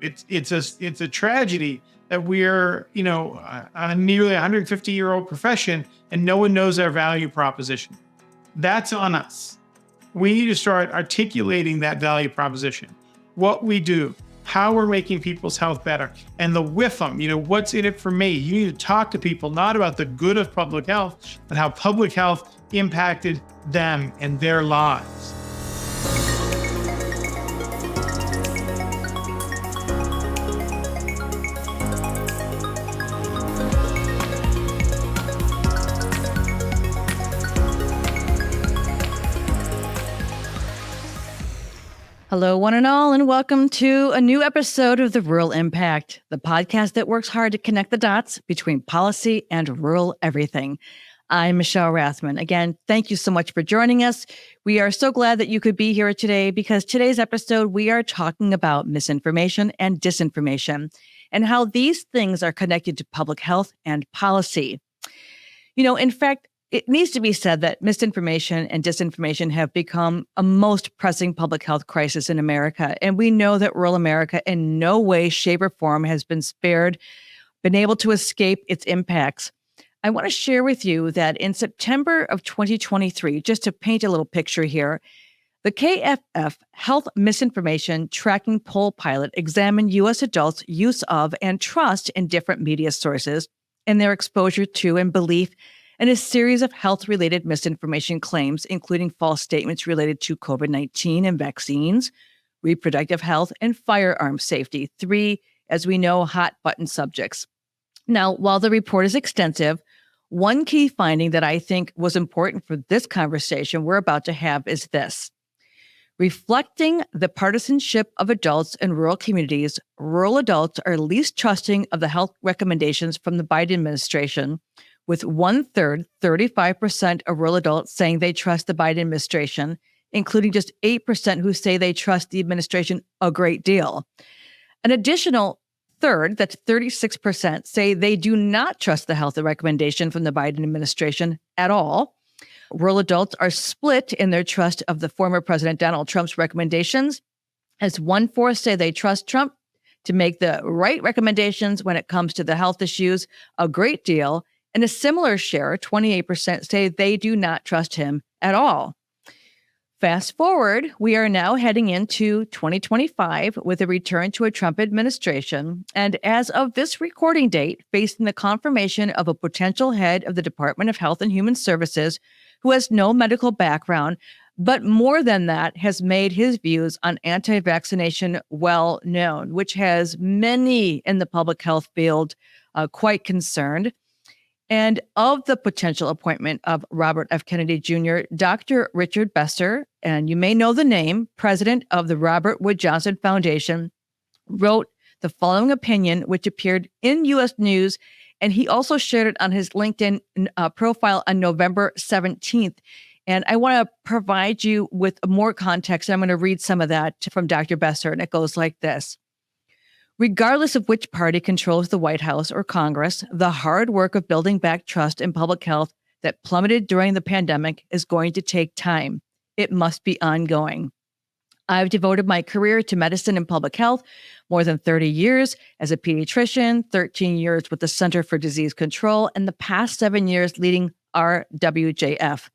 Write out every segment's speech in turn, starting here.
It's a tragedy that we're, a nearly 150-year-old profession and no one knows our value proposition. That's on us. We need to start articulating that value proposition, what we do, how we're making people's health better, and the WIFM, what's in it for me. You need to talk to people, not about the good of public health, but how public health impacted them and their lives. Hello, one and all, and welcome to a new episode of The Rural Impact, the podcast that works hard to connect the dots between policy and rural everything. I'm Michelle Rathman. Again, thank you so much for joining us. We are so glad that you could be here today because today's episode, we are talking about misinformation and disinformation and how these things are connected to public health and policy. In fact, it needs to be said that misinformation and disinformation have become a most pressing public health crisis in America. And we know that rural America in no way, shape, or form has been able to escape its impacts. I want to share with you that in September of 2023, just to paint a little picture here, the KFF Health Misinformation Tracking Poll Pilot examined U.S. adults' use of and trust in different media sources and their exposure to and belief in a series of health-related misinformation claims, including false statements related to COVID-19 and vaccines, reproductive health, and firearm safety. 3, as we know, hot-button subjects. Now, while the report is extensive, one key finding that I think was important for this conversation we're about to have is this. Reflecting the partisanship of adults in rural communities, rural adults are least trusting of the health recommendations from the Biden administration, with 1/3, 35% of rural adults saying they trust the Biden administration, including just 8% who say they trust the administration a great deal. An additional third, that's 36%, say they do not trust the health recommendation from the Biden administration at all. Rural adults are split in their trust of the former President Donald Trump's recommendations, as 1/4 say they trust Trump to make the right recommendations when it comes to the health issues a great deal, and a similar share, 28%, say they do not trust him at all. Fast forward, we are now heading into 2025 with a return to a Trump administration. And as of this recording date, facing the confirmation of a potential head of the Department of Health and Human Services who has no medical background, but more than that, has made his views on anti-vaccination well known, which has many in the public health field quite concerned. And of the potential appointment of Robert F. Kennedy Jr., Dr. Richard Besser, and you may know the name, president of the Robert Wood Johnson Foundation, wrote the following opinion, which appeared in U.S. News, and he also shared it on his LinkedIn profile on November 17th. And I want to provide you with more context. I'm going to read some of that from Dr. Besser, and it goes like this. Regardless of which party controls the White House or Congress, the hard work of building back trust in public health that plummeted during the pandemic is going to take time. It must be ongoing. I've devoted my career to medicine and public health, more than 30 years as a pediatrician, 13 years with the Center for Disease Control, and the past 7 years leading RWJF.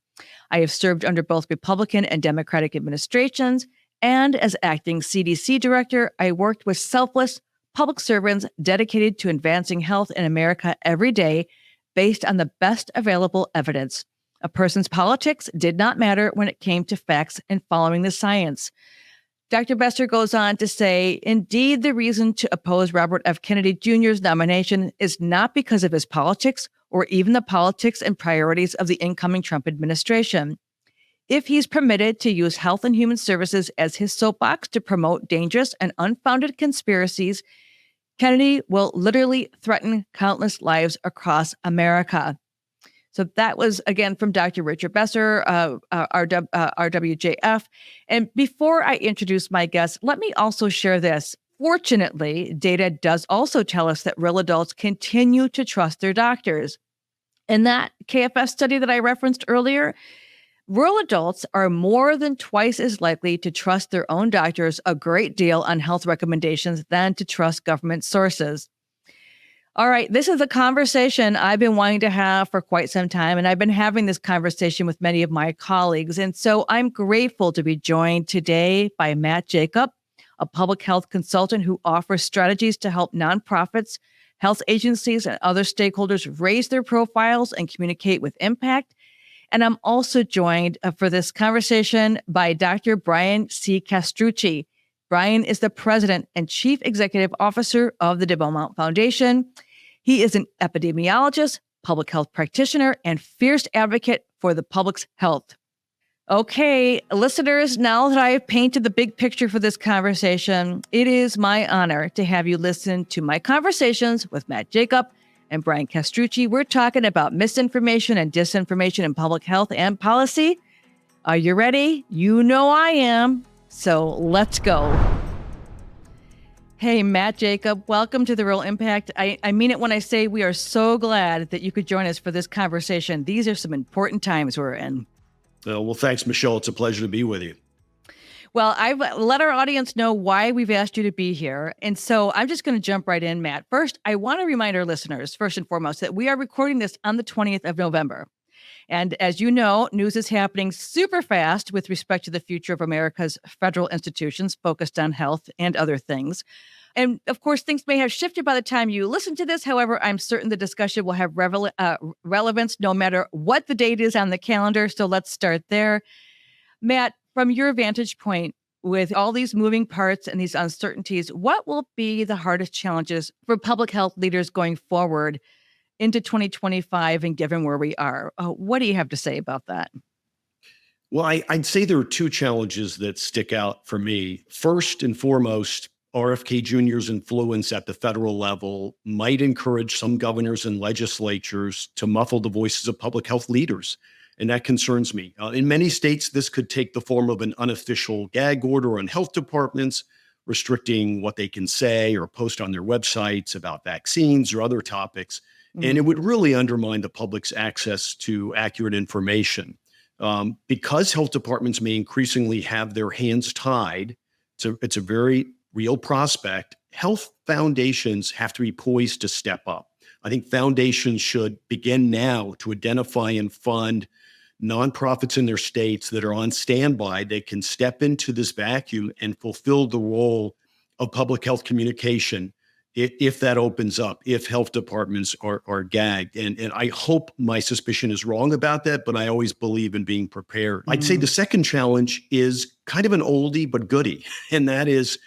I have served under both Republican and Democratic administrations, and as acting CDC director, I worked with selfless public servants dedicated to advancing health in America every day based on the best available evidence. A person's politics did not matter when it came to facts and following the science. Dr. Besser goes on to say, indeed, the reason to oppose Robert F. Kennedy Jr.'s nomination is not because of his politics or even the politics and priorities of the incoming Trump administration. If he's permitted to use health and human services as his soapbox to promote dangerous and unfounded conspiracies, Kennedy will literally threaten countless lives across America. So that was, again, from Dr. Richard Besser, RWJF. And before I introduce my guest, let me also share this. Fortunately, data does also tell us that real adults continue to trust their doctors. In that KFS study that I referenced earlier, rural adults are more than twice as likely to trust their own doctors a great deal on health recommendations than to trust government sources. All right, this is a conversation I've been wanting to have for quite some time, and I've been having this conversation with many of my colleagues. And so I'm grateful to be joined today by Matt Jacob, a public health consultant who offers strategies to help nonprofits, health agencies, and other stakeholders raise their profiles and communicate with impact. And I'm also joined for this conversation by Dr. Brian C. Castrucci. Brian is the president and chief executive officer of the debunked Foundation. He is an epidemiologist, public health practitioner, and fierce advocate for the public's health. Okay, listeners, now that I have painted the big picture for this conversation, it is my honor to have you listen to my conversations with Matt Jacob and Brian Castrucci. We're talking about misinformation and disinformation in public health and policy. Are you ready? You know I am. So let's go. Hey, Matt Jacob, welcome to The Real Impact. I mean it when I say we are so glad that you could join us for this conversation. These are some important times we're in. Well, thanks, Michelle. It's a pleasure to be with you. Well, I've let our audience know why we've asked you to be here. And so I'm just going to jump right in, Matt. First, I want to remind our listeners, first and foremost, that we are recording this on the 20th of November. And as you know, news is happening super fast with respect to the future of America's federal institutions focused on health and other things. And of course, things may have shifted by the time you listen to this. However, I'm certain the discussion will have relevance no matter what the date is on the calendar. So let's start there. Matt, from your vantage point, with all these moving parts and these uncertainties, what will be the hardest challenges for public health leaders going forward into 2025 and given where we are? What do you have to say about that? Well, I'd say there are two challenges that stick out for me. First and foremost, RFK Jr.'s influence at the federal level might encourage some governors and legislatures to muffle the voices of public health leaders. And that concerns me. In many states, this could take the form of an unofficial gag order on health departments, restricting what they can say or post on their websites about vaccines or other topics. And it would really undermine the public's access to accurate information. Because health departments may increasingly have their hands tied, it's a very real prospect. Health foundations have to be poised to step up. I think foundations should begin now to identify and fund nonprofits in their states that are on standby. They can step into this vacuum and fulfill the role of public health communication if that opens up, if health departments are gagged. And I hope my suspicion is wrong about that, but I always believe in being prepared. I'd say the second challenge is kind of an oldie but goodie, and that is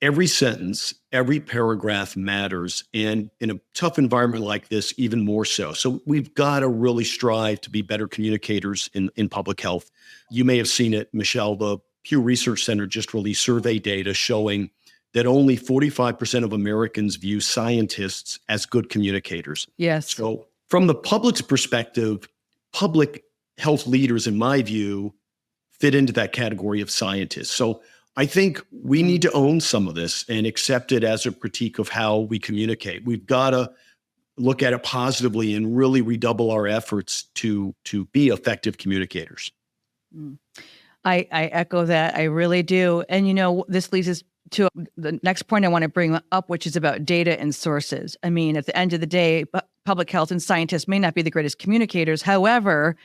every sentence, every paragraph matters. And in a tough environment like this, even more so. So we've got to really strive to be better communicators in public health. You may have seen it, Michelle, the Pew Research Center just released survey data showing that only 45% of Americans view scientists as good communicators. Yes. So from the public's perspective, public health leaders, in my view, fit into that category of scientists. So I think we need to own some of this and accept it as a critique of how we communicate. We've got to look at it positively and really redouble our efforts to be effective communicators. I echo that. I really do. And, you know, this leads us to the next point I want to bring up, which is about data and sources. I mean, at the end of the day, public health and scientists may not be the greatest communicators. However,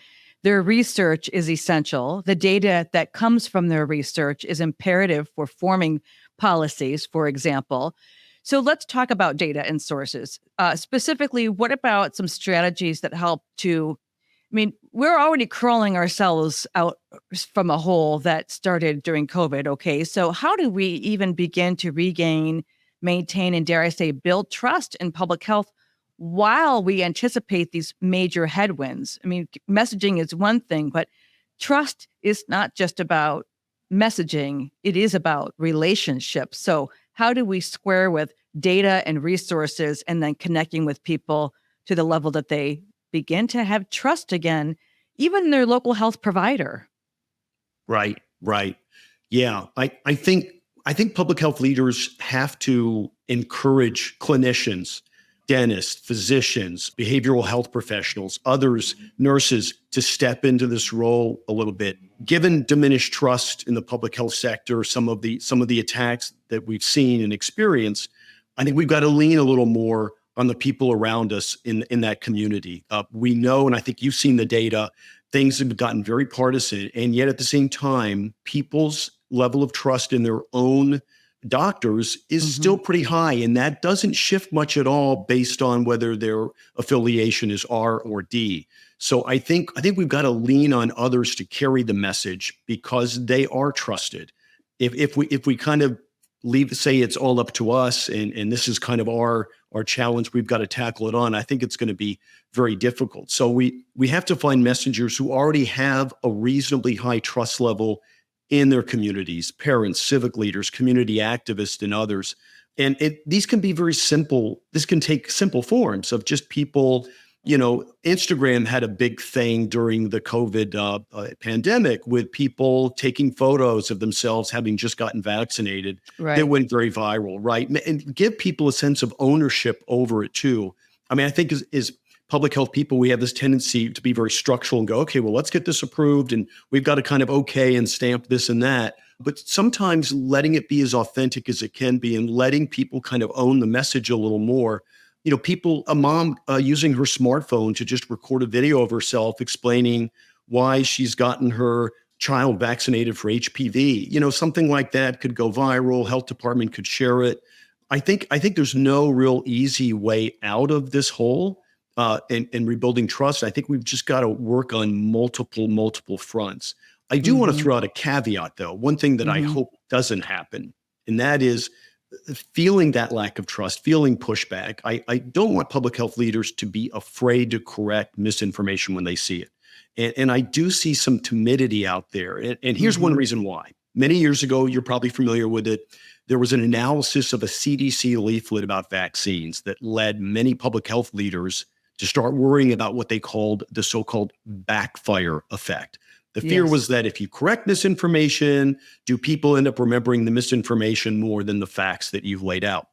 their research is essential. The data that comes from their research is imperative for forming policies, for example. So let's talk about data and sources. Specifically, what about some strategies that help to, I mean, we're already crawling ourselves out from a hole that started during COVID, okay? So how do we even begin to regain, maintain, and dare I say, build trust in public health while we anticipate these major headwinds? I mean, messaging is one thing, but trust is not just about messaging. It is about relationships. So how do we square with data and resources and then connecting with people to the level that they begin to have trust again, even their local health provider? Right. Yeah, I think public health leaders have to encourage clinicians dentists, physicians, behavioral health professionals, others, nurses, to step into this role a little bit. Given diminished trust in the public health sector, some of the attacks that we've seen and experienced, I think we've got to lean a little more on the people around us in that community. We know, and I think you've seen the data, things have gotten very partisan, and yet at the same time, people's level of trust in their own doctors is still pretty high, and that doesn't shift much at all based on whether their affiliation is R or D. So I think we've got to lean on others to carry the message because they are trusted. If we kind of say it's all up to us and this is kind of our challenge, we've got to tackle it on, I think it's going to be very difficult. So we have to find messengers who already have a reasonably high trust level in their communities, parents, civic leaders, community activists, and others. And these can be very simple. This can take simple forms of just people. Instagram had a big thing during the COVID pandemic with people taking photos of themselves having just gotten vaccinated. Right. That went very viral, right? And give people a sense of ownership over it too. I mean, I think as public health people, we have this tendency to be very structural and go, okay, well, let's get this approved and we've got to kind of okay and stamp this and that. But sometimes letting it be as authentic as it can be and letting people kind of own the message a little more. A mom using her smartphone to just record a video of herself explaining why she's gotten her child vaccinated for HPV. Something like that could go viral. Health department could share it. I think there's no real easy way out of this hole. And rebuilding trust, I think we've just got to work on multiple fronts. I do want to throw out a caveat, though. One thing that I hope doesn't happen, and that is feeling that lack of trust, feeling pushback. I don't want public health leaders to be afraid to correct misinformation when they see it. And I do see some timidity out there. And here's one reason why. Many years ago, you're probably familiar with it, there was an analysis of a CDC leaflet about vaccines that led many public health leaders to start worrying about what they called the so-called backfire effect. The fear was that if you correct misinformation, do people end up remembering the misinformation more than the facts that you've laid out?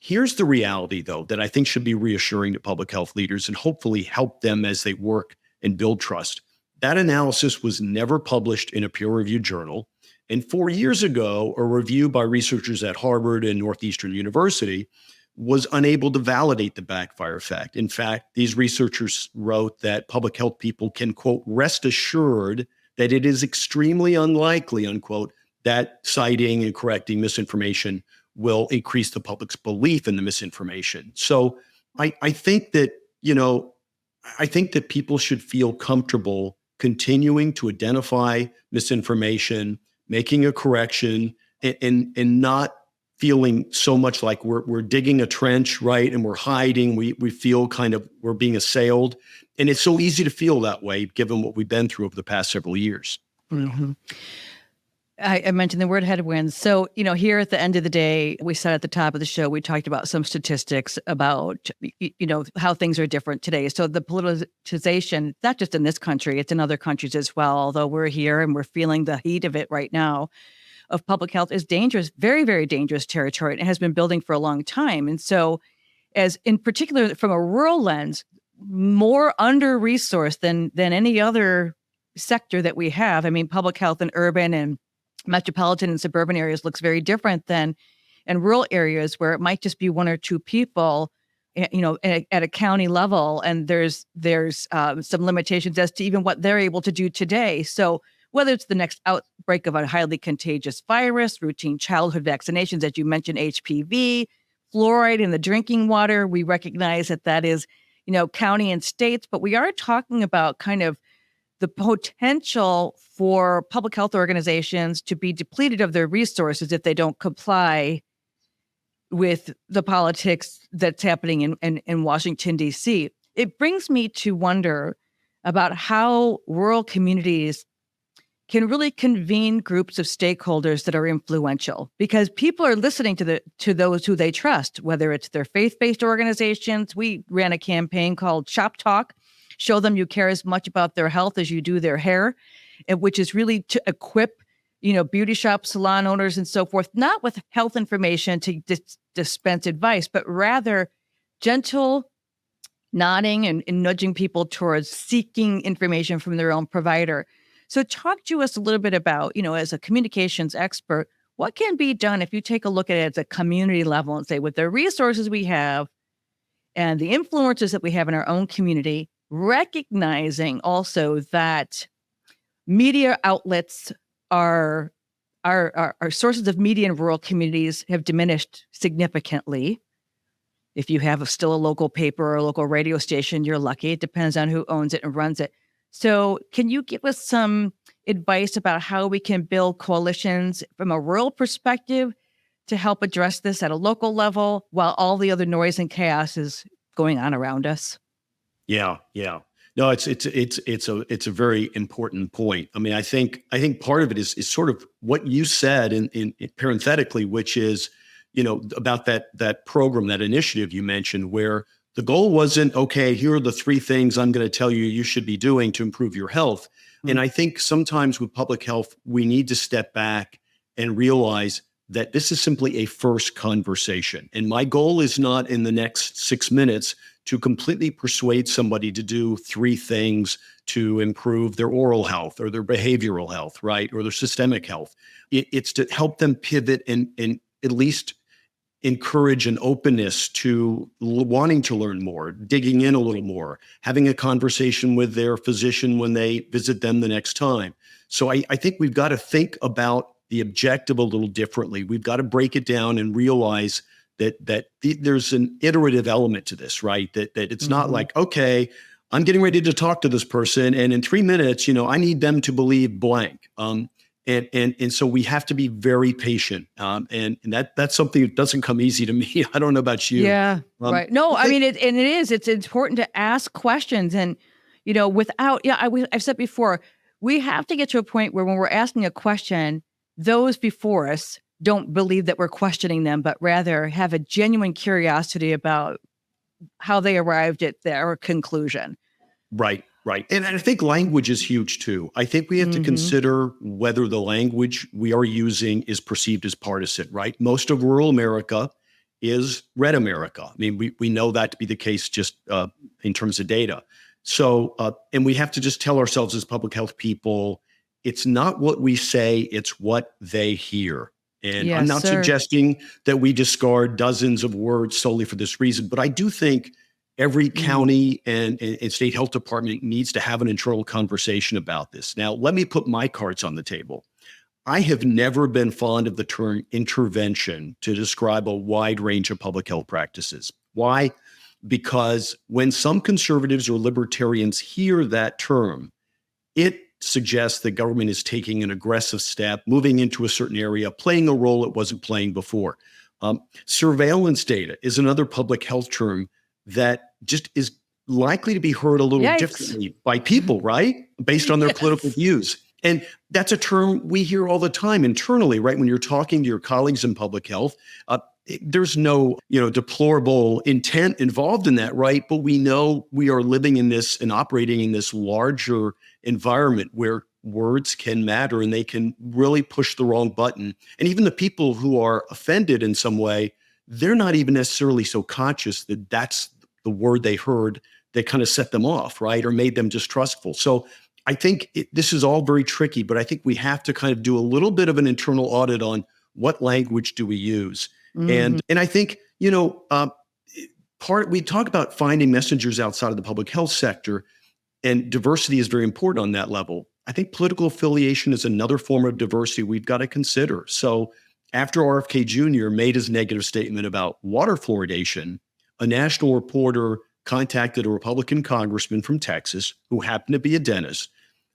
Here's the reality, though, that I think should be reassuring to public health leaders and hopefully help them as they work and build trust. That analysis was never published in a peer-reviewed journal. And 4 years ago, a review by researchers at Harvard and Northeastern University was unable to validate the backfire effect. In fact, these researchers wrote that public health people can, quote, rest assured that it is extremely unlikely, unquote, that citing and correcting misinformation will increase the public's belief in the misinformation. So I think that, I think that people should feel comfortable continuing to identify misinformation, making a correction, and not feeling so much like we're digging a trench, right? And we're hiding. We feel kind of we're being assailed. And it's so easy to feel that way given what we've been through over the past several years. I mentioned the word headwinds. So, here at the end of the day, we said at the top of the show, we talked about some statistics about, how things are different today. So the politicization, not just in this country, it's in other countries as well, although we're here and we're feeling the heat of it right now, of public health is dangerous, very, very dangerous territory. And it has been building for a long time. And so as in particular, from a rural lens, more under-resourced than any other sector that we have. I mean, public health in urban and metropolitan and suburban areas looks very different than in rural areas where it might just be one or two people, at a county level. And there's some limitations as to even what they're able to do today. So whether it's the next outbreak of a highly contagious virus, routine childhood vaccinations, as you mentioned, HPV, fluoride in the drinking water, we recognize that is, county and states, but we are talking about kind of the potential for public health organizations to be depleted of their resources if they don't comply with the politics that's happening in Washington, D.C. It brings me to wonder about how rural communities can really convene groups of stakeholders that are influential, because people are listening to those who they trust, whether it's their faith-based organizations. We ran a campaign called Shop Talk, show them you care as much about their health as you do their hair, which is really to equip, beauty shops, salon owners, and so forth, not with health information to dispense advice, but rather gentle nodding and nudging people towards seeking information from their own provider. So talk to us a little bit about, as a communications expert, what can be done if you take a look at it at a community level and say, with the resources we have and the influences that we have in our own community, recognizing also that media outlets are sources of media in rural communities have diminished significantly. If you have still a local paper or a local radio station, you're lucky. It depends on who owns it and runs it. So can you give us some advice about how we can build coalitions from a rural perspective to help address this at a local level while all the other noise and chaos is going on around us? Yeah. No, it's a very important point. I mean, I think part of it is sort of what you said in parenthetically, which is, about that program, that initiative you mentioned, where the goal wasn't, okay, here are the 3 things I'm going to tell you should be doing to improve your health. Mm-hmm. And I think sometimes with public health, we need to step back and realize that this is simply a first conversation. And my goal is not in the next 6 minutes to completely persuade somebody to do 3 things to improve their oral health or their behavioral health, right? Or their systemic health. It's to help them pivot and at least encourage an openness to wanting to learn more, digging in a little more, having a conversation with their physician when they visit them the next time. So I think we've got to think about the objective a little differently. We've got to break it down and realize that there's an iterative element to this, right? That it's not like, okay, I'm getting ready to talk to this person, and in 3 minutes, I need them to believe blank. And so we have to be very patient. And that's something that doesn't come easy to me. I don't know about you. Yeah, right. No, I mean, it's important to ask questions and, I've said before, we have to get to a point where when we're asking a question, those before us don't believe that we're questioning them, but rather have a genuine curiosity about how they arrived at their conclusion. Right. And I think language is huge too. I think we have to consider whether the language we are using is perceived as partisan, right? Most of rural America is red America. I mean, we know that to be the case just in terms of data. So, and we have to just tell ourselves as public health people, it's not what we say, it's what they hear. And yes, I'm not suggesting that we discard dozens of words solely for this reason, but I do think every county and state health department needs to have an internal conversation about this. Now, let me put my cards on the table. I have never been fond of the term intervention to describe a wide range of public health practices. Why? Because when some conservatives or libertarians hear that term, it suggests the government is taking an aggressive step, moving into a certain area, playing a role it wasn't playing before. Surveillance data is another public health term that just is likely to be heard a little differently by people, right? Based on their political views. And that's a term we hear all the time internally, right? When you're talking to your colleagues in public health, there's no, deplorable intent involved in that, right? But we know we are living in this and operating in this larger environment where words can matter and they can really push the wrong button. And even the people who are offended in some way, they're not even necessarily so conscious that that's the word they heard that kind of set them off, right? Or made them distrustful. So I think this is all very tricky, but I think we have to kind of do a little bit of an internal audit on what language do we use. And I think, we talk about finding messengers outside of the public health sector, and diversity is very important on that level. I think political affiliation is another form of diversity we've got to consider. So after RFK Jr. made his negative statement about water fluoridation, a national reporter contacted a Republican congressman from Texas who happened to be a dentist.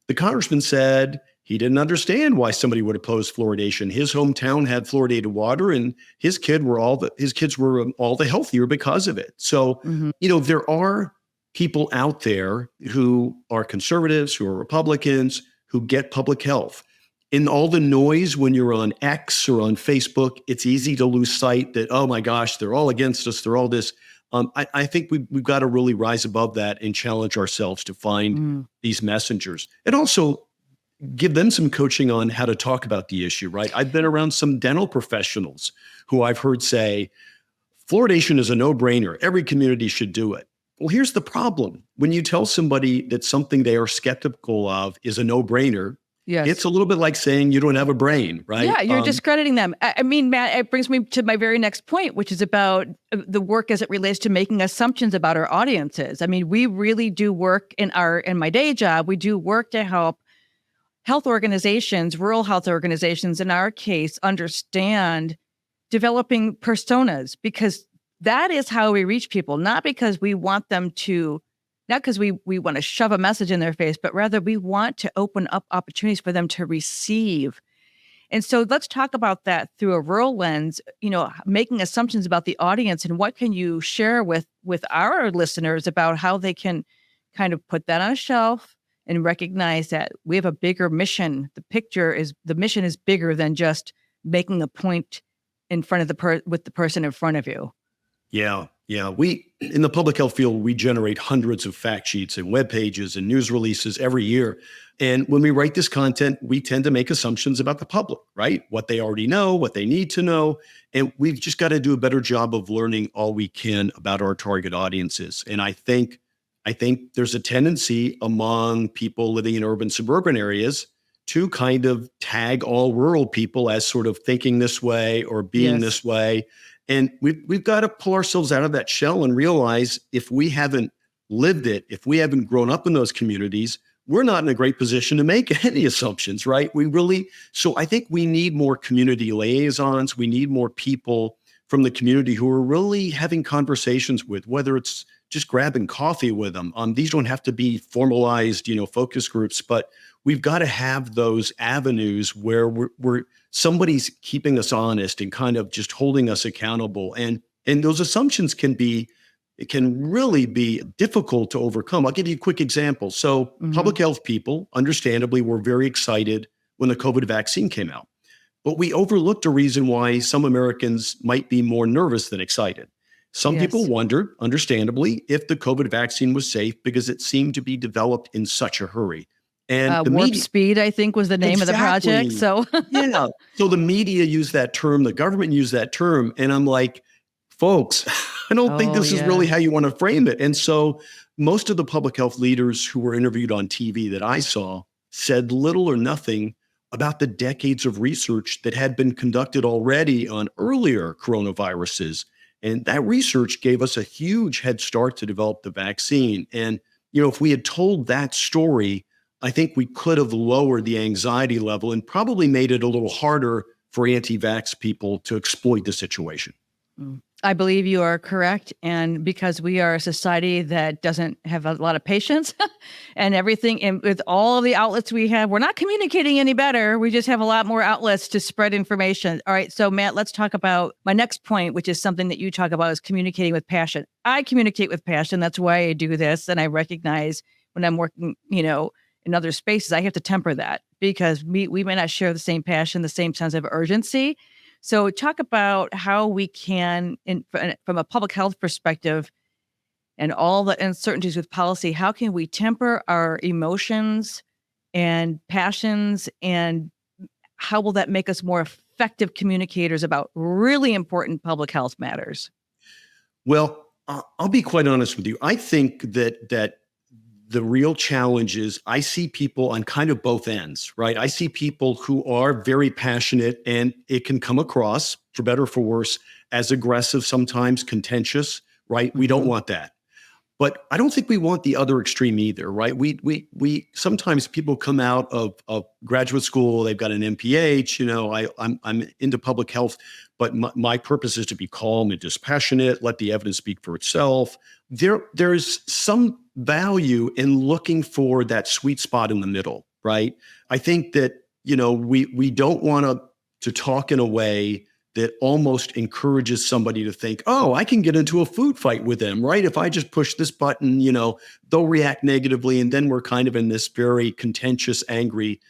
The congressman said he didn't understand why somebody would oppose fluoridation. His hometown had fluoridated water, and his kids were all the healthier because of it. So, there are people out there who are conservatives, who are Republicans, who get public health. In all the noise when you're on X or on Facebook, it's easy to lose sight that, oh my gosh, they're all against us, they're all this. I think we've got to really rise above that and challenge ourselves to find these messengers, and also give them some coaching on how to talk about the issue, right? I've been around some dental professionals who I've heard say, Fluoridation is a no-brainer. Every community should do it. Well, here's the problem. When you tell somebody that something they are skeptical of is a no-brainer, Yes. it's a little bit like saying you don't have a brain, right? Yeah, you're discrediting them. I mean, Matt, it brings me to my very next point, which is about the work as it relates to making assumptions about our audiences. I mean, we really do work in my day job. We do work to help health organizations, rural health organizations, in our case, understand developing personas, because that is how we reach people, not because we want them to, not because we want to shove a message in their face, but rather we want to open up opportunities for them to receive. And so let's talk about that through a rural lens, making assumptions about the audience, and what can you share with our listeners about how they can kind of put that on a shelf and recognize that we have a bigger mission. The mission is bigger than just making a point in front of with the person in front of you. Yeah. We, in the public health field, we generate hundreds of fact sheets and web pages and news releases every year. And when we write this content, we tend to make assumptions about the public, right? What they already know, what they need to know. And we've just got to do a better job of learning all we can about our target audiences. And I think there's a tendency among people living in urban, suburban areas to kind of tag all rural people as sort of thinking this way or being this way. And we've got to pull ourselves out of that shell and realize if we haven't lived it, if we haven't grown up in those communities, we're not in a great position to make any assumptions, right? So I think we need more community liaisons. We need more people from the community who are really having conversations with, whether it's just grabbing coffee with them. These don't have to be formalized, focus groups, but we've got to have those avenues where we're somebody's keeping us honest and kind of just holding us accountable. And those assumptions can really be difficult to overcome. I'll give you a quick example. So public health people, understandably, were very excited when the COVID vaccine came out. But we overlooked a reason why some Americans might be more nervous than excited. Some people wondered, understandably, if the COVID vaccine was safe because it seemed to be developed in such a hurry. And the Warp Speed, I think, was the name of the project. So So the media used that term, the government used that term, and I'm like, folks, I don't think this is really how you want to frame it. And so most of the public health leaders who were interviewed on TV that I saw said little or nothing about the decades of research that had been conducted already on earlier coronaviruses. And that research gave us a huge head start to develop the vaccine. And, if we had told that story, I think we could have lowered the anxiety level and probably made it a little harder for anti-vax people to exploit the situation. I believe you are correct. And because we are a society that doesn't have a lot of patience and everything, and with all of the outlets we have, we're not communicating any better. We just have a lot more outlets to spread information. All right. So Matt, let's talk about my next point, which is something that you talk about, is communicating with passion. I communicate with passion. That's why I do this. And I recognize when I'm working, in other spaces, I have to temper that because we may not share the same passion, the same sense of urgency. So talk about how we can, from a public health perspective and all the uncertainties with policy, how can we temper our emotions and passions, and how will that make us more effective communicators about really important public health matters? Well, I'll be quite honest with you. I think that the real challenge is I see people on kind of both ends, right? I see people who are very passionate, and it can come across, for better or for worse, as aggressive, sometimes contentious, right? We don't want that. But I don't think we want the other extreme either, right? We sometimes people come out of graduate school, they've got an MPH, I'm into public health, but my purpose is to be calm and dispassionate, let the evidence speak for itself. There's some value in looking for that sweet spot in the middle, right? I think that, we don't want to talk in a way that almost encourages somebody to think, oh, I can get into a food fight with them, right? If I just push this button, they'll react negatively. And then we're kind of in this very contentious, angry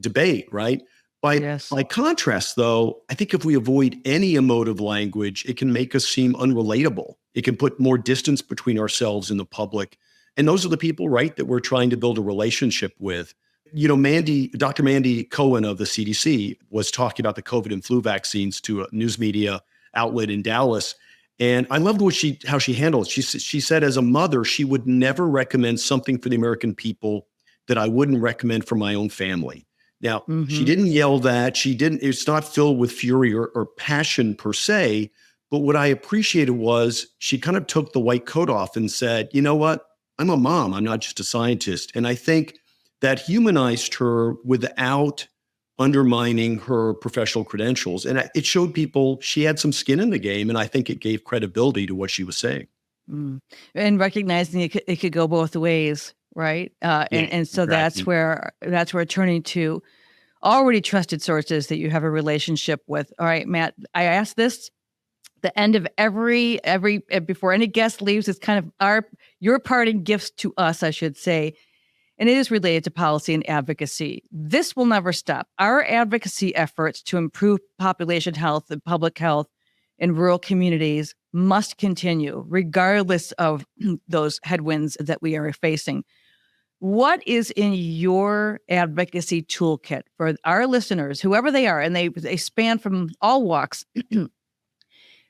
debate, right? By contrast, though, I think if we avoid any emotive language, it can make us seem unrelatable. It can put more distance between ourselves and the public. And those are the people, right, that we're trying to build a relationship with. Dr. Mandy Cohen of the CDC was talking about the COVID and flu vaccines to a news media outlet in Dallas. And I loved how she handled it. She said, as a mother, she would never recommend something for the American people that I wouldn't recommend for my own family. Now, she didn't yell that. It's not filled with fury or passion per se. But what I appreciated was she kind of took the white coat off and said, you know what? I'm a mom. I'm not just a scientist. And I think that humanized her without undermining her professional credentials. And it showed people she had some skin in the game. And I think it gave credibility to what she was saying. And recognizing it could go both ways, right? And so exactly. that's where turning to already trusted sources that you have a relationship with. All right, Matt, I asked this the end of every before any guest leaves. It's kind of your parting gifts to us, I should say. And it is related to policy and advocacy. This will never stop. Our advocacy efforts to improve population health and public health in rural communities must continue, regardless of those headwinds that we are facing. What is in your advocacy toolkit for our listeners, whoever they are, and they span from all walks?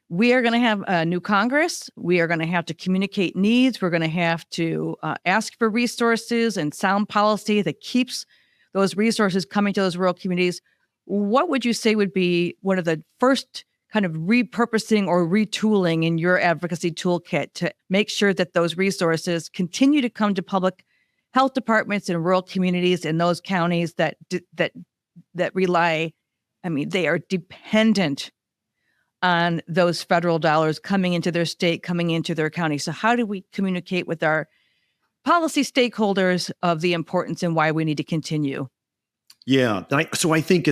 We are going to have a new Congress. We are going to have to communicate needs. We're going to have to ask for resources and sound policy that keeps those resources coming to those rural communities. What would you say would be one of the first kind of repurposing or retooling in your advocacy toolkit to make sure that those resources continue to come to public health departments in rural communities in those counties that rely, they are dependent on those federal dollars coming into their state, coming into their county. So how do we communicate with our policy stakeholders of the importance and why we need to continue? Yeah. So I think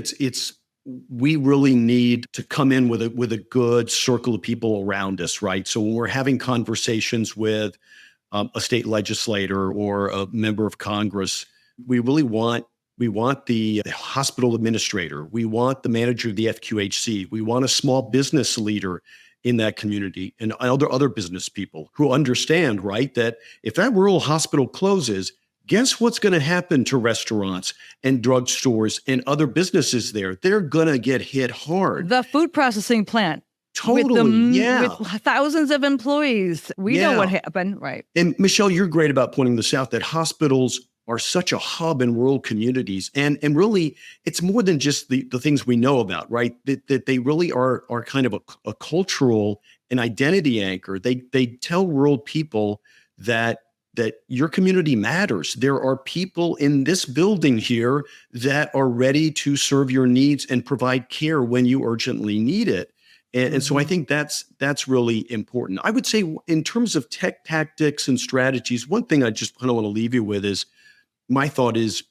we really need to come in with a good circle of people around us, right? So when we're having conversations with a state legislator or a member of Congress, we want the hospital administrator. We want the manager of the FQHC. We want a small business leader in that community and other business people who understand, right, that if that rural hospital closes, guess what's going to happen to restaurants and drugstores and other businesses there? They're going to get hit hard. The food processing plant. Totally, with thousands of employees. We know what happened, right? And Michelle, you're great about pointing this out, that hospitals are such a hub in rural communities. And really, it's more than just the things we know about, right? That they really are kind of a cultural and identity anchor. They tell rural people that your community matters. There are people in this building here that are ready to serve your needs and provide care when you urgently need it. And so I think that's really important. I would say in terms of tech tactics and strategies, one thing I just kind of want to leave you with is, my thought is,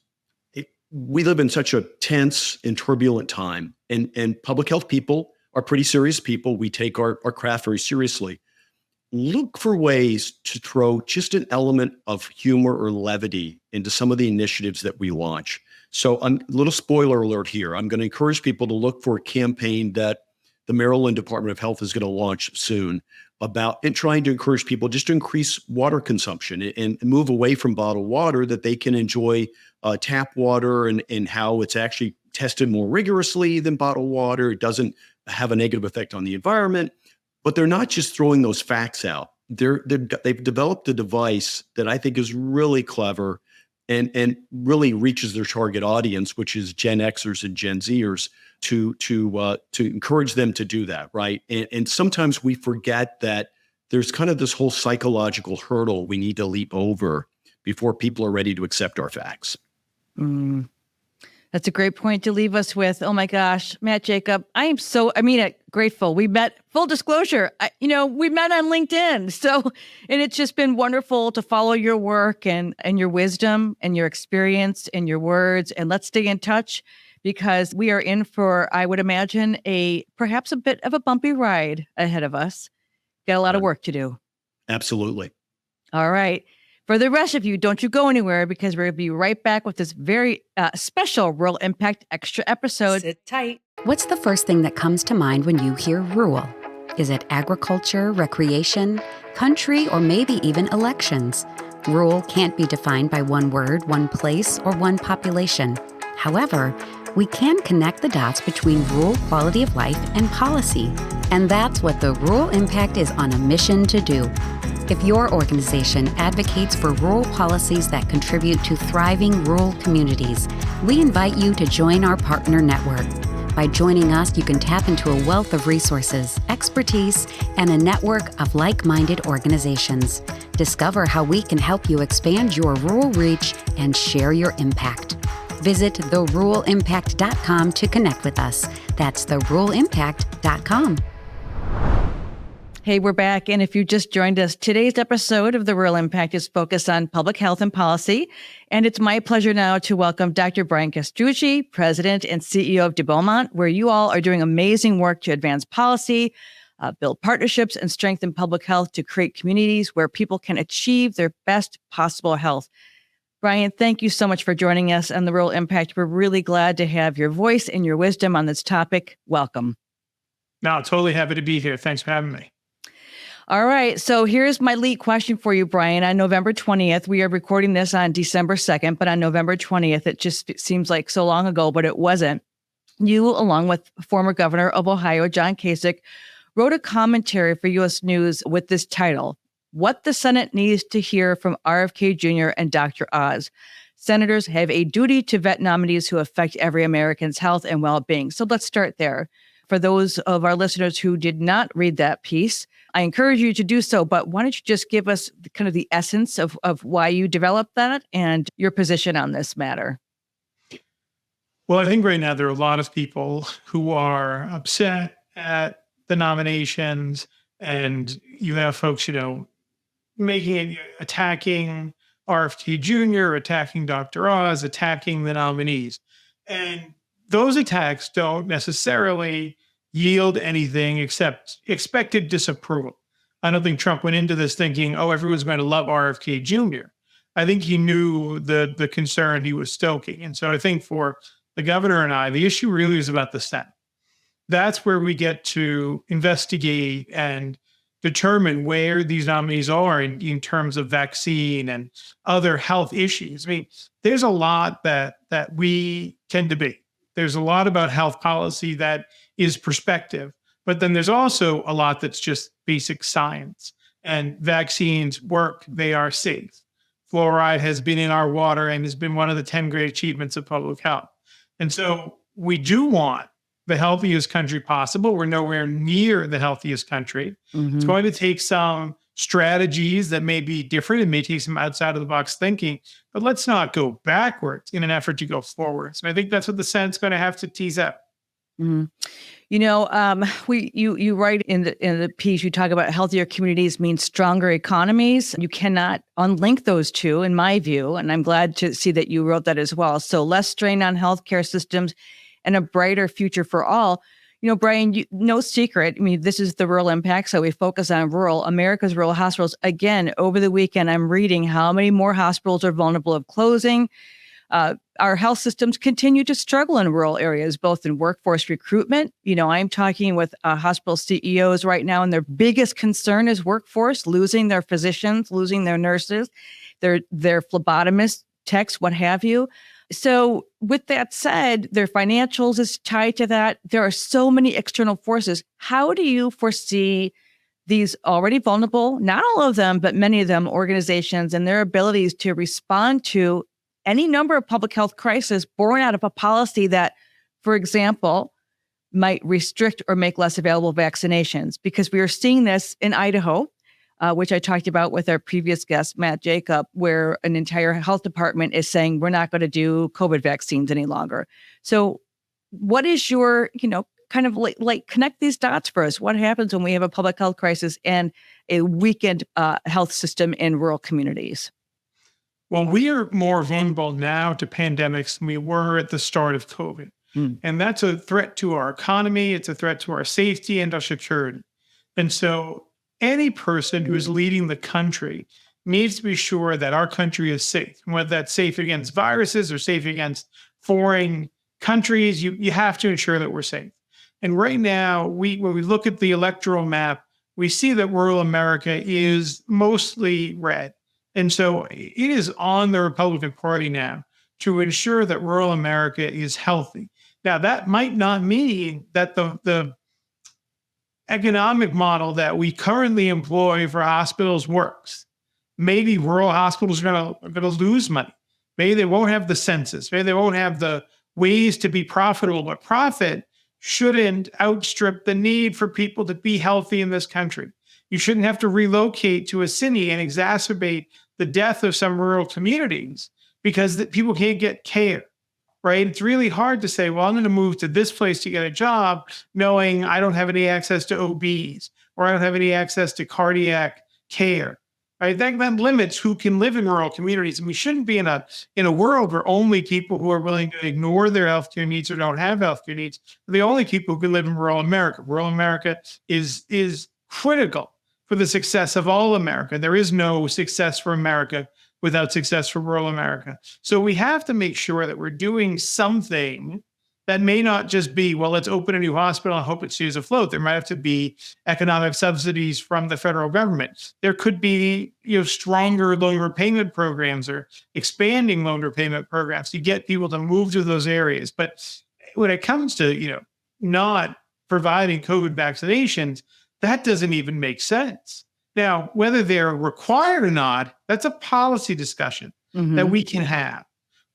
we live in such a tense and turbulent time, and public health people are pretty serious people. We take our craft very seriously. Look for ways to throw just an element of humor or levity into some of the initiatives that we launch. So a little spoiler alert here. I'm going to encourage people to look for a campaign that the Maryland Department of Health is going to launch soon and trying to encourage people just to increase water consumption and move away from bottled water, that they can enjoy tap water and how it's actually tested more rigorously than bottled water. It doesn't have a negative effect on the environment, but they're not just throwing those facts out. They've developed a device that I think is really clever and really reaches their target audience, which is Gen Xers and Gen Zers, to encourage them to do that, right? And sometimes we forget that there's kind of this whole psychological hurdle we need to leap over before people are ready to accept our facts. That's a great point to leave us with. Oh my gosh, Matt Jacob, I am so, grateful. We met, full disclosure, we met on LinkedIn. And it's just been wonderful to follow your work and your wisdom and your experience and your words. And let's stay in touch, because we are in for, I would imagine, perhaps a bit of a bumpy ride ahead of us. Got a lot of work to do. Absolutely. All right. For the rest of you, don't you go anywhere, because we're going to be right back with this very special Rural Impact Extra episode. Sit tight. What's the first thing that comes to mind when you hear rural? Is it agriculture, recreation, country, or maybe even elections? Rural can't be defined by one word, one place, or one population. However, we can connect the dots between rural quality of life and policy. And that's what the Rural Impact is on a mission to do. If your organization advocates for rural policies that contribute to thriving rural communities, we invite you to join our partner network. By joining us, you can tap into a wealth of resources, expertise, and a network of like-minded organizations. Discover how we can help you expand your rural reach and share your impact. Visit theruralimpact.com to connect with us. That's theruralimpact.com. Hey, we're back. And if you just joined us, today's episode of The Rural Impact is focused on public health and policy. And it's my pleasure now to welcome Dr. Brian Castrucci, President and CEO of debunked, where you all are doing amazing work to advance policy, build partnerships, and strengthen public health to create communities where people can achieve their best possible health. Brian, thank you so much for joining us on The Rural Impact. We're really glad to have your voice and your wisdom on this topic. Welcome. No, totally happy to be here. Thanks for having me. All right. So here's my lead question for you, Brian. On November 20th, we are recording this on December 2nd, but on November 20th, it just seems like so long ago, but it wasn't. You, along with former governor of Ohio, John Kasich, wrote a commentary for U.S. News with this title, What the Senate Needs to Hear from RFK Jr. and Dr. Oz. Senators have a duty to vet nominees who affect every American's health and well-being. So let's start there. For those of our listeners who did not read that piece, I encourage you to do so, but why don't you just give us kind of the essence of why you developed that and your position on this matter? Well, I think right now there are a lot of people who are upset at the nominations, and you have folks, attacking RFK Jr., attacking Dr. Oz, attacking the nominees. And those attacks don't necessarily yield anything except expected disapproval. I don't think Trump went into this thinking, oh, everyone's going to love RFK Jr. I think he knew the concern he was stoking. And so I think for the governor and I, the issue really is about the Senate. That's where we get to investigate and determine where these nominees are in terms of vaccine and other health issues. I mean, there's a lot that we can debate. There's a lot about health policy that is perspective, but then there's also a lot that's just basic science. And vaccines work, they are safe. Fluoride has been in our water and has been one of the 10 great achievements of public health. And so we do want the healthiest country possible. We're nowhere near the healthiest country. Mm-hmm. It's going to take some strategies that may be different. It may take some outside of the box thinking, but let's not go backwards in an effort to go forwards. And I think that's what the Senate's going to have to tease out. Mm-hmm. You write in the piece, you talk about healthier communities means stronger economies. You cannot unlink those two, in my view, and I'm glad to see that you wrote that as well. So less strain on healthcare systems and a brighter future for all. Brian, no secret. I mean, this is the Rural Impact, so we focus on America's rural hospitals. Again, over the weekend, I'm reading how many more hospitals are vulnerable of closing. Our health systems continue to struggle in rural areas, both in workforce recruitment. I'm talking with hospital CEOs right now, and their biggest concern is workforce, losing their physicians, losing their nurses, their phlebotomists, techs, what have you. So with that said, their financials is tied to that. There are so many external forces. How do you foresee these already vulnerable, not all of them, but many of them, organizations and their abilities to respond to any number of public health crises born out of a policy that, for example, might restrict or make less available vaccinations? Because we are seeing this in Idaho, which I talked about with our previous guest, Matt Jacob, where an entire health department is saying we're not going to do COVID vaccines any longer. So what is your, kind of like connect these dots for us? What happens when we have a public health crisis and a weakened health system in rural communities? Well, we are more vulnerable now to pandemics than we were at the start of COVID. And that's a threat to our economy. It's a threat to our safety and our security. And so any person who is leading the country needs to be sure that our country is safe. And whether that's safe against viruses or safe against foreign countries, you have to ensure that we're safe. And right now, when we look at the electoral map, we see that rural America is mostly red. And so it is on the Republican Party now to ensure that rural America is healthy. Now, that might not mean that the economic model that we currently employ for hospitals works. Maybe rural hospitals are going to lose money. Maybe they won't have the census. Maybe they won't have the ways to be profitable, but profit shouldn't outstrip the need for people to be healthy in this country. You shouldn't have to relocate to a city and exacerbate the death of some rural communities because people can't get care, right? It's really hard to say, well, I'm going to move to this place to get a job, knowing I don't have any access to OBs or I don't have any access to cardiac care. Right? That limits who can live in rural communities. And we shouldn't be in a world where only people who are willing to ignore their healthcare needs or don't have healthcare needs are the only people who can live in rural America. Rural America is critical for the success of all America. There is no success for America without success for rural America. So we have to make sure that we're doing something that may not just be, well, let's open a new hospital and hope it stays afloat. There might have to be economic subsidies from the federal government. There could be, stronger loan repayment programs or expanding loan repayment programs to get people to move to those areas. But when it comes to, not providing COVID vaccinations, that doesn't even make sense. Now, whether they're required or not, that's a policy discussion that we can have.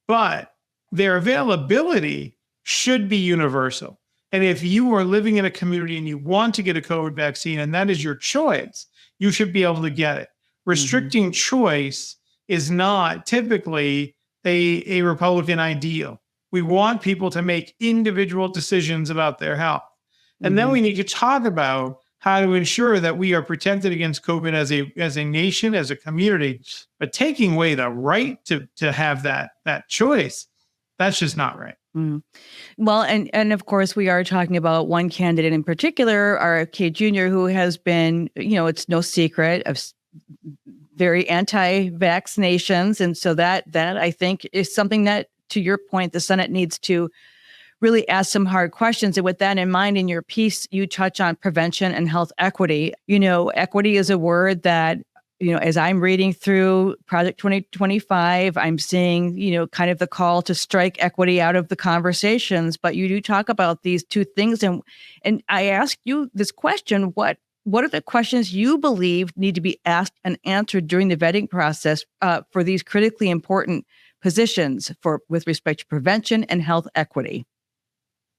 But their availability should be universal. And if you are living in a community and you want to get a COVID vaccine and that is your choice, you should be able to get it. Restricting choice is not typically a Republican ideal. We want people to make individual decisions about their health. And then we need to talk about how to ensure that we are protected against COVID as a nation, as a community. But taking away the right to have that choice, that's just not right. Well, and of course, we are talking about one candidate in particular, RFK Jr., who has been, it's no secret, of very anti-vaccinations. And so that I think is something that, to your point, the Senate needs to really ask some hard questions. And with that in mind, in your piece, you touch on prevention and health equity. Equity is a word that, as I'm reading through Project 2025, I'm seeing, kind of the call to strike equity out of the conversations. But you do talk about these two things. And I ask you this question, what are the questions you believe need to be asked and answered during the vetting process for these critically important positions with respect to prevention and health equity?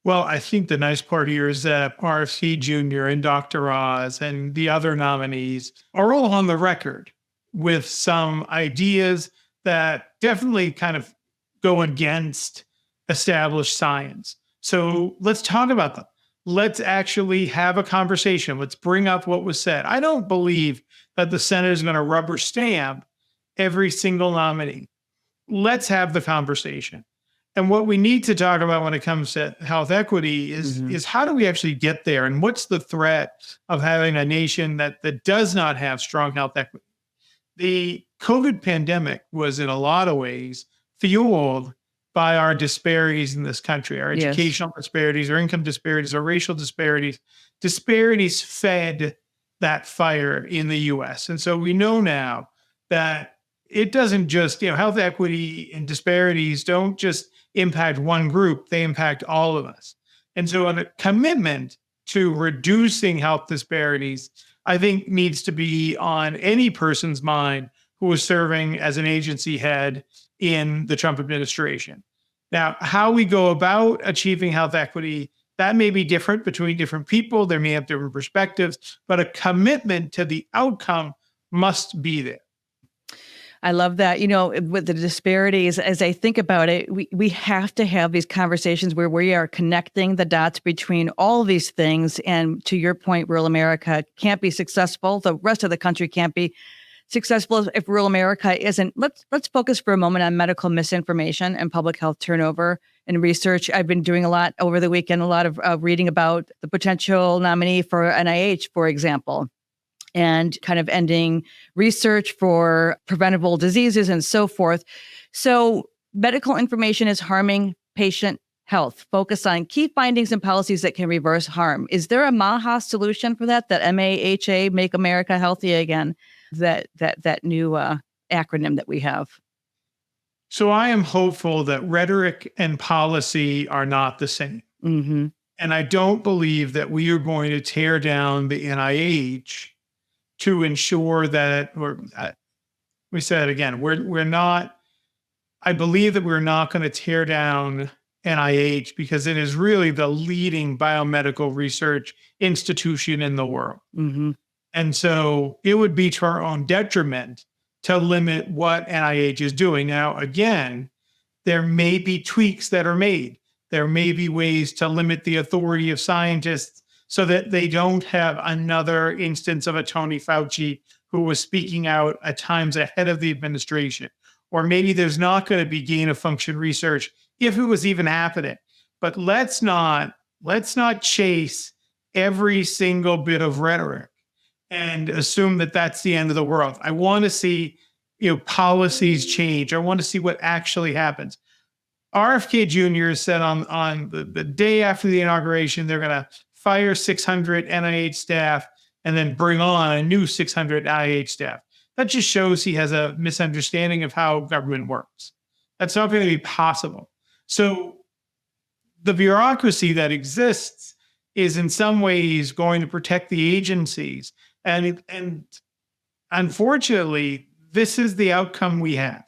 Well, I think the nice part here is that RFC Jr. and Dr. Oz and the other nominees are all on the record with some ideas that definitely kind of go against established science. So let's talk about them. Let's actually have a conversation. Let's bring up what was said. I don't believe that the Senate is going to rubber stamp every single nominee. Let's have the conversation. And what we need to talk about when it comes to health equity is how do we actually get there? And what's the threat of having a nation that does not have strong health equity? The COVID pandemic was in a lot of ways fueled by our disparities in this country, our educational disparities, our income disparities, our racial disparities. Disparities fed that fire in the US. And so we know now that it doesn't just, health equity and disparities don't just impact one group, they impact all of us. And so a commitment to reducing health disparities, I think, needs to be on any person's mind who is serving as an agency head in the Trump administration. Now, how we go about achieving health equity, that may be different between different people. There may have different perspectives, but a commitment to the outcome must be there. I love that. With the disparities, as I think about it, we have to have these conversations where we are connecting the dots between all of these things. And to your point, rural America can't be successful. The rest of the country can't be successful if rural America isn't. Let's focus for a moment on medical misinformation and public health turnover and research. I've been doing a lot over the weekend, a lot of reading about the potential nominee for NIH, for example, and kind of ending research for preventable diseases and so forth. So medical information is harming patient health. Focus on key findings and policies that can reverse harm. Is there a MAHA solution for that MAHA, Make America Healthy Again, that new acronym that we have? So I am hopeful that rhetoric and policy are not the same. And I don't believe that we are going to tear down the NIH to ensure that, we said it again, we're not, I believe that we're not going to tear down NIH because it is really the leading biomedical research institution in the world. Mm-hmm. And so it would be to our own detriment to limit what NIH is doing. Now, again, there may be tweaks that are made. There may be ways to limit the authority of scientists so that they don't have another instance of a Tony Fauci who was speaking out at times ahead of the administration. Or maybe there's not going to be gain of function research if it was even happening. But let's not chase every single bit of rhetoric and assume that that's the end of the world. I want to see, policies change. I want to see what actually happens. RFK Jr. said on the day after the inauguration, they're going to fire 600 NIH staff and then bring on a new 600 NIH staff. That just shows he has a misunderstanding of how government works. That's not going to be possible. So the bureaucracy that exists is in some ways going to protect the agencies. And unfortunately, this is the outcome we have.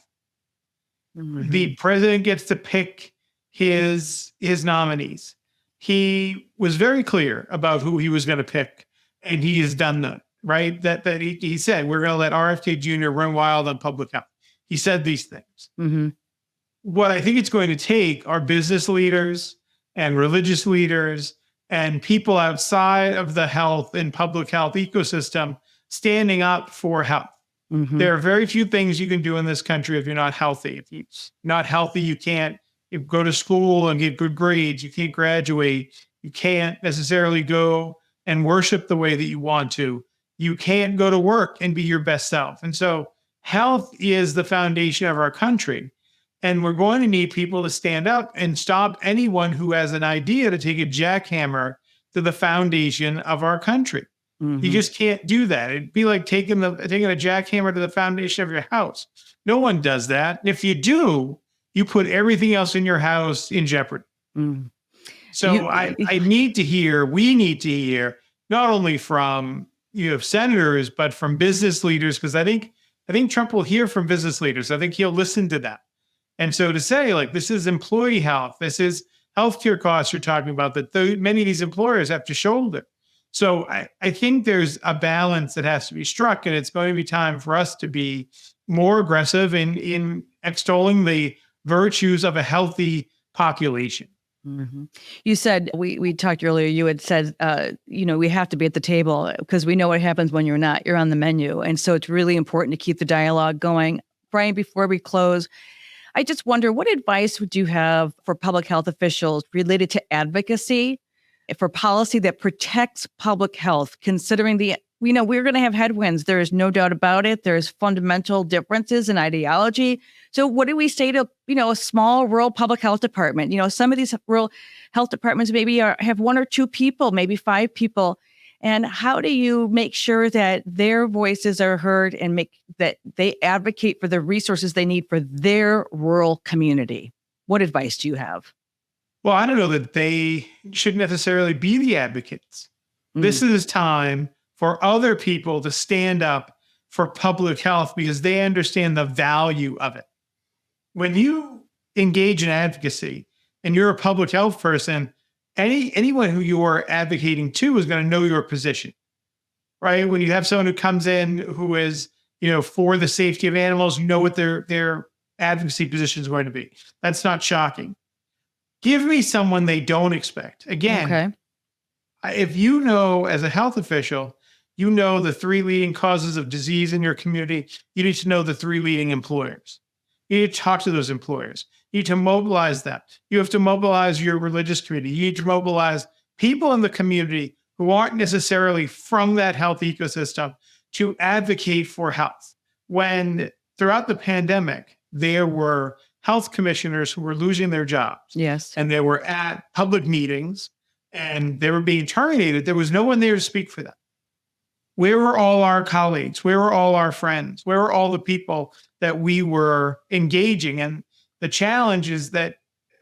Mm-hmm. The president gets to pick his nominees. He was very clear about who he was going to pick, and he has done that, right? That he said, we're going to let RFK Jr. run wild on public health. He said these things. Mm-hmm. What I think it's going to take are business leaders and religious leaders and people outside of the health and public health ecosystem standing up for health. Mm-hmm. There are very few things you can do in this country if you're not healthy. If you're not healthy, you can't go to school and get good grades. You can't graduate. You can't necessarily go and worship the way that you want to. You can't go to work and be your best self. And so health is the foundation of our country. And we're going to need people to stand up and stop anyone who has an idea to take a jackhammer to the foundation of our country. Mm-hmm. You just can't do that. It'd be like taking a jackhammer to the foundation of your house. No one does that. And if you do, you put everything else in your house in jeopardy. Mm. So I need to hear, we need to hear, not only from senators, but from business leaders, because I think Trump will hear from business leaders. I think he'll listen to that. And so to say, this is employee health, this is healthcare costs you're talking about that many of these employers have to shoulder. So I think there's a balance that has to be struck, and it's going to be time for us to be more aggressive in extolling the virtues of a healthy population. Mm-hmm. You said, we talked earlier, you had said, we have to be at the table because we know what happens when you're not. You're on the menu. And so it's really important to keep the dialogue going. Brian, before we close, I just wonder, what advice would you have for public health officials related to advocacy for policy that protects public health, considering we're going to have headwinds. There is no doubt about it. There's fundamental differences in ideology. So what do we say to, a small rural public health department? Some of these rural health departments maybe have one or two people, maybe 5 people. And how do you make sure that their voices are heard and make that they advocate for the resources they need for their rural community? What advice do you have? Well, I don't know that they should necessarily be the advocates. Mm. This is time for other people to stand up for public health because they understand the value of it. When you engage in advocacy and you're a public health person, anyone who you are advocating to is going to know your position, right? When you have someone who comes in who is, for the safety of animals, you know what their advocacy position is going to be. That's not shocking. Give me someone they don't expect. Again, if you know as a health official, the 3 leading causes of disease in your community, you need to know the 3 leading employers. You need to talk to those employers. You need to mobilize them. You have to mobilize your religious community. You need to mobilize people in the community who aren't necessarily from that health ecosystem to advocate for health. When throughout the pandemic, there were health commissioners who were losing their jobs. Yes. And they were at public meetings and they were being terminated. There was no one there to speak for them. Where were all our colleagues? Where were all our friends? Where were all the people that we were engaging? And the challenge is that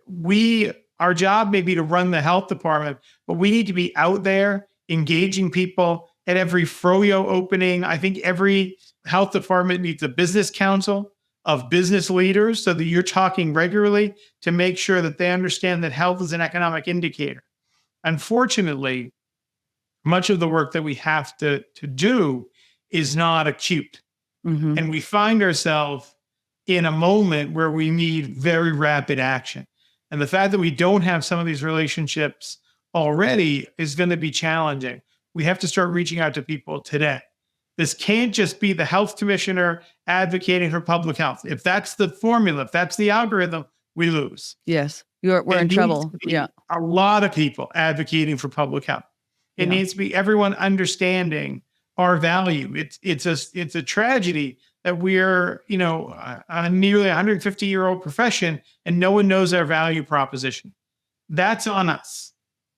we Our job may be to run the health department, but we need to be out there engaging people at every froyo opening. I think every health department needs a business council of business leaders so that you're talking regularly to make sure that they understand that health is an economic indicator. Unfortunately, much of the work that we have to do is not acute. Mm-hmm. And we find ourselves in a moment where we need very rapid action. And the fact that we don't have some of these relationships already is going to be challenging. We have to start reaching out to people today. This can't just be the health commissioner advocating for public health. If that's the formula, if that's the algorithm, we lose. Yes, we're in trouble. Yeah. A lot of people advocating for public health. It needs to be everyone understanding our value. It's a tragedy that we're, a nearly 150-year-old profession and no one knows our value proposition. That's on us.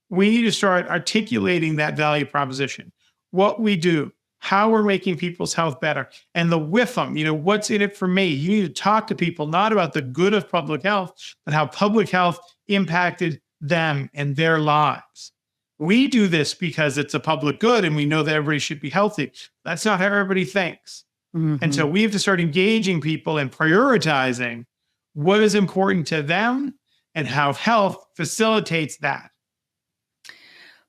We need to start articulating that value proposition, what we do, how we're making people's health better, and the WIFM, what's in it for me. You need to talk to people not about the good of public health, but how public health impacted them and their lives. We do this because it's a public good and we know that everybody should be healthy. That's not how everybody thinks. Mm-hmm. And so we have to start engaging people and prioritizing what is important to them and how health facilitates that.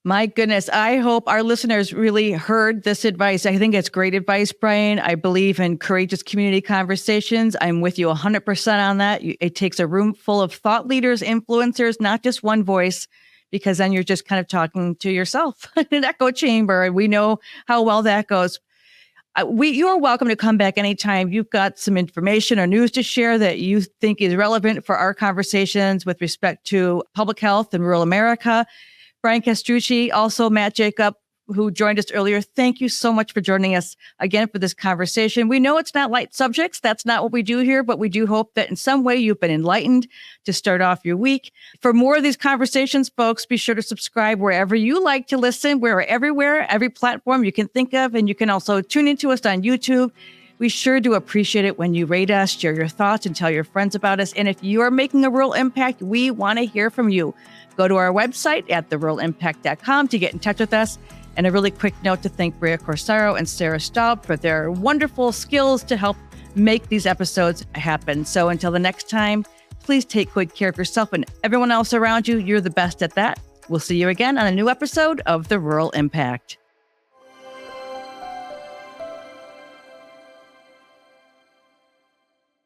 My goodness, I hope our listeners really heard this advice. I think it's great advice, Brian. I believe in courageous community conversations. I'm with you 100% on that. It takes a room full of thought leaders, influencers, not just one voice, because then you're just kind of talking to yourself in an echo chamber. And we know how well that goes. You're welcome to come back anytime you've got some information or news to share that you think is relevant for our conversations with respect to public health in rural America. Brian Castrucci, also Matt Jacob, who joined us earlier. Thank you so much for joining us again for this conversation. We know it's not light subjects. That's not what we do here, but we do hope that in some way you've been enlightened to start off your week. For more of these conversations, folks, be sure to subscribe wherever you like to listen. We're everywhere, every platform you can think of, and you can also tune into us on YouTube. We sure do appreciate it when you rate us, share your thoughts, and tell your friends about us. And if you are making a real impact, we want to hear from you. Go to our website at theruralimpact.com to get in touch with us. And a really quick note to thank Bria Corsaro and Sarah Staub for their wonderful skills to help make these episodes happen. So until the next time, please take good care of yourself and everyone else around you. You're the best at that. We'll see you again on a new episode of The Rural Impact.